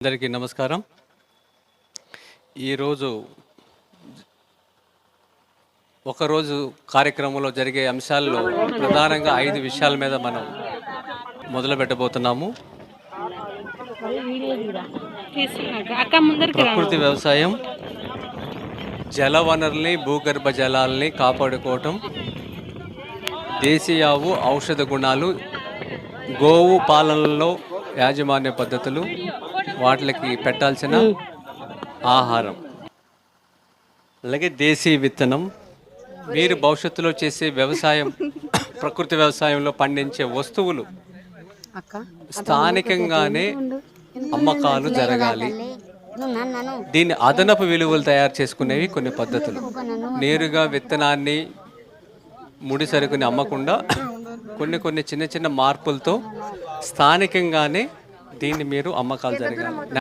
అందరికీ నమస్కారం. ఈరోజు ఒకరోజు కార్యక్రమంలో జరిగే అంశాల్లో ప్రధానంగా 5 విషయాల మీద మనం మొదలు పెట్టబోతున్నాము. ప్రకృతి వ్యవసాయం, జల వనరుల్ని, భూగర్భ జలాల్ని కాపాడుకోవటం, దేశీయ ఆవు ఔషధ గుణాలు, గోవు పాలనలో యాజమాన్య పద్ధతులు, వాటికి పెట్టాల్సిన ఆహారం, అలాగే దేశీ విత్తనం. మీరు భవిష్యత్తులో చేసే వ్యవసాయం, ప్రకృతి వ్యవసాయంలో పండించే వస్తువులు స్థానికంగానే అమ్మకాలు జరగాలి. దీన్ని అదనపు విలువలు తయారు చేసుకునేవి కొన్ని పద్ధతులు. నేరుగా విత్తనాన్ని, ముడి సరుకుని అమ్మకుండా కొన్ని చిన్న చిన్న మార్పులతో స్థానికంగానే దీన్ని మీరు అమ్మకాలు జరగాలి.